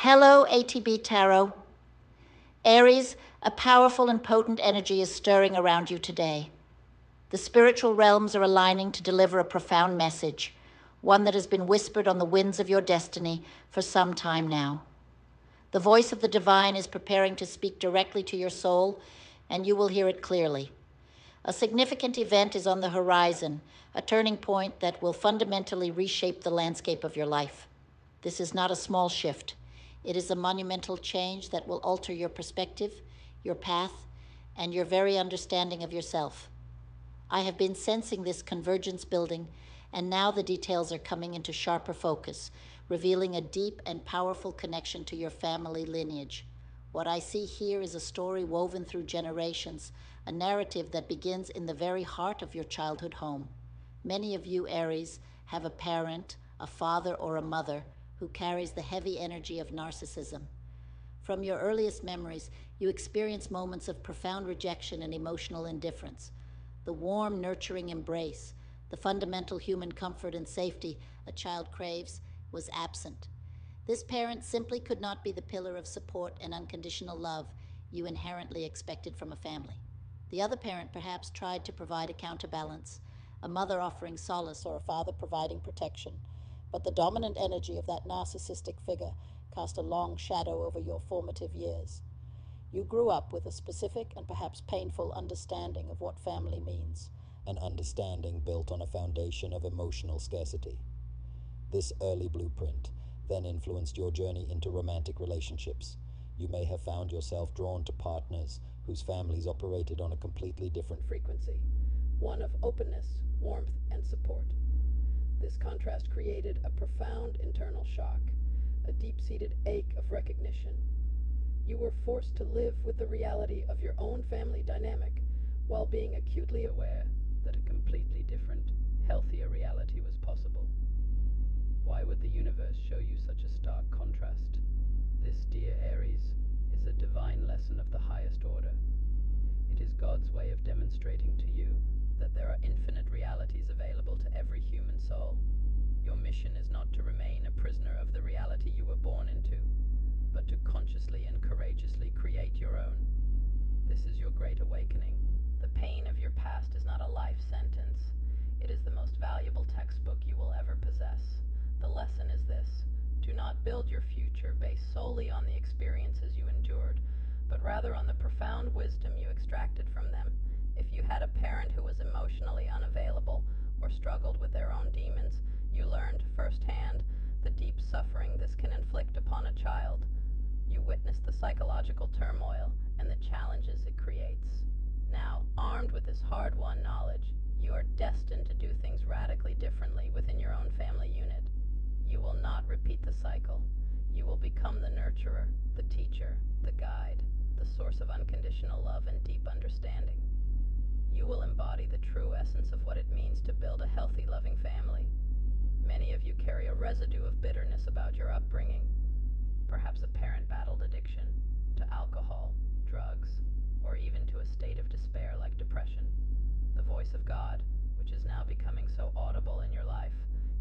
Hello, ATB Tarot. Aries, a powerful and potent energy is stirring around you today. The spiritual realms are aligning to deliver a profound message, one that has been whispered on the winds of your destiny for some time now. The voice of the divine is preparing to speak directly to your soul, and you will hear it clearly. A significant event is on the horizon, a turning point that will fundamentally reshape the landscape of your life. This is not a small shift. It is a monumental change that will alter your perspective, your path, and your very understanding of yourself. I have been sensing this convergence building, and now the details are coming into sharper focus, revealing a deep and powerful connection to your family lineage. What I see here is a story woven through generations, a narrative that begins in the very heart of your childhood home. Many of you, Aries, have a parent, a father, or a mother who carries the heavy energy of narcissism. From your earliest memories, you experience moments of profound rejection and emotional indifference. The warm, nurturing embrace, the fundamental human comfort and safety a child craves, was absent. This parent simply could not be the pillar of support and unconditional love you inherently expected from a family. The other parent perhaps tried to provide a counterbalance, a mother offering solace or a father providing protection. But the dominant energy of that narcissistic figure cast a long shadow over your formative years. You grew up with a specific and perhaps painful understanding of what family means, an understanding built on a foundation of emotional scarcity. This early blueprint then influenced your journey into romantic relationships. You may have found yourself drawn to partners whose families operated on a completely different frequency, one of openness, warmth, and support. This contrast created a profound internal shock, a deep-seated ache of recognition. You were forced to live with the reality of your own family dynamic while being acutely aware that a completely different, healthier reality was possible. Why would the universe show you such a stark contrast? This, dear Aries, is a divine lesson of the highest order. It is God's way of demonstrating to you that there are infinite realities available to every human soul. Your mission is not to remain a prisoner of the reality you were born into, but to consciously and courageously create your own. This is your great awakening. The pain of your past is not a life sentence. It is the most valuable textbook you will ever possess. The lesson is this: do not build your future based solely on the experiences you endured, but rather on the profound wisdom you extracted from them. If you had a parent who was emotionally unavailable or struggled with their own demons, you learned firsthand the deep suffering this can inflict upon a child. You witnessed the psychological turmoil and the challenges it creates. Now, armed with this hard-won knowledge, you are destined to do things radically differently within your own family unit. You will not repeat the cycle. You will become the nurturer, the teacher, the guide, the source of unconditional love and deep understanding. You will embody the true essence of what it means to build a healthy, loving family. Many of you carry a residue of bitterness about your upbringing. Perhaps a parent battled addiction to alcohol, drugs, or even to a state of despair like depression. The voice of God, which is now becoming so audible in your life,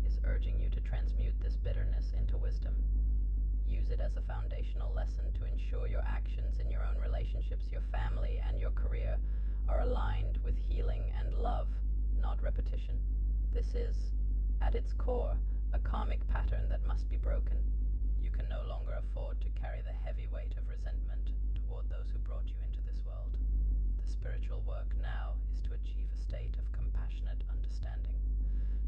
is urging you to transmute this bitterness into wisdom. Use it as a foundational lesson to ensure your actions in your own relationships, your family, and your career are aligned with healing and love, not repetition. This is, at its core, a karmic pattern that must be broken. You can no longer afford to carry the heavy weight of resentment toward those who brought you into this world. The spiritual work now is to achieve a state of compassionate understanding.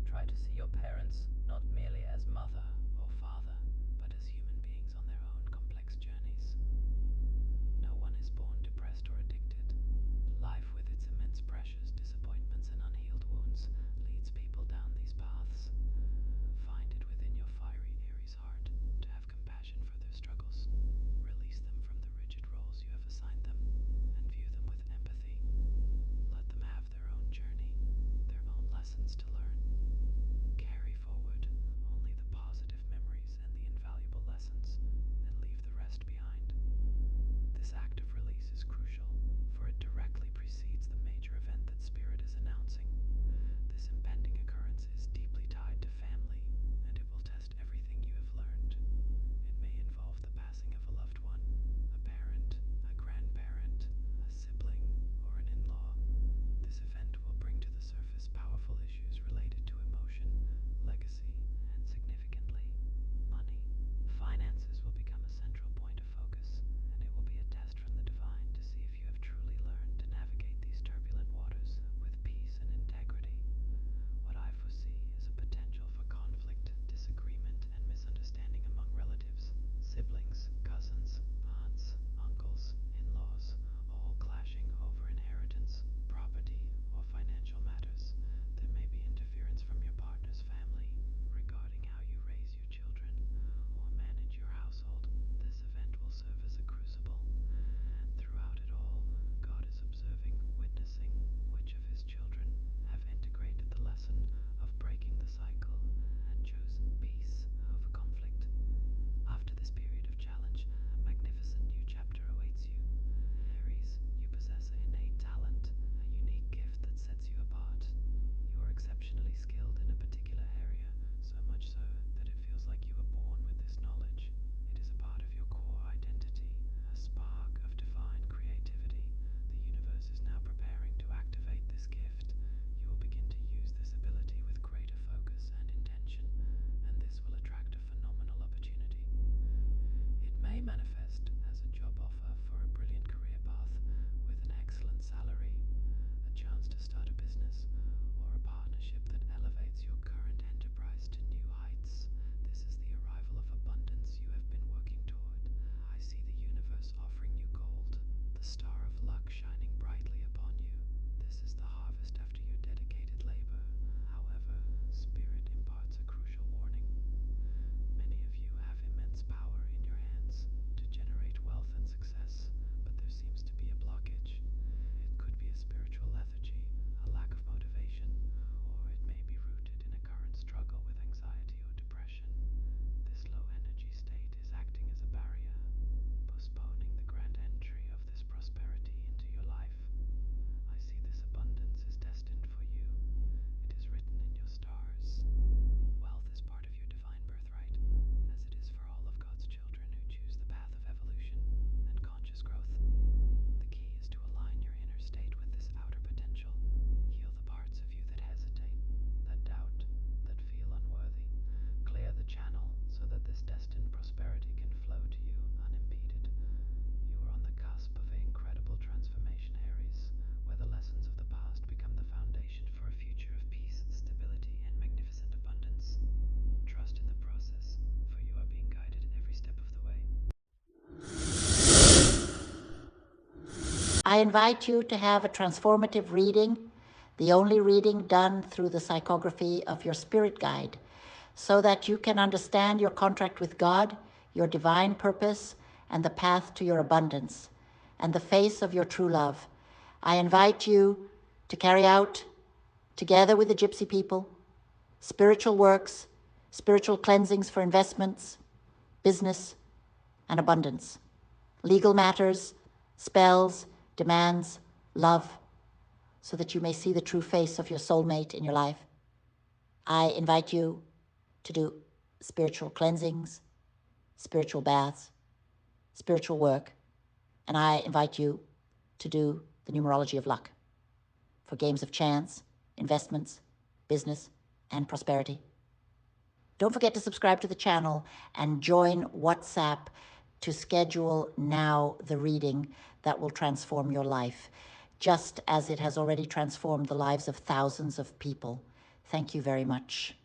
Try to see your parents not merely as mother or father, but as human beings on their own complex journeys. No one is born depressed or addicted. Life, with its immense pressures, disappointments, and unhealed wounds, leads people down these paths. Find it within your fiery Aries heart to have compassion for their struggles. I invite you to have a transformative reading, the only reading done through the psychography of your spirit guide, so that you can understand your contract with God, your divine purpose, and the path to your abundance, and the face of your true love. I invite you to carry out, together with the Gypsy people, spiritual works, spiritual cleansings for investments, business, and abundance, legal matters, spells, demands, love, so that you may see the true face of your soulmate in your life. I invite you to do spiritual cleansings, spiritual baths, spiritual work, and I invite you to do the numerology of luck for games of chance, investments, business, and prosperity. Don't forget to subscribe to the channel and join WhatsApp to schedule now the reading that will transform your life, just as it has already transformed the lives of thousands of people. Thank you very much.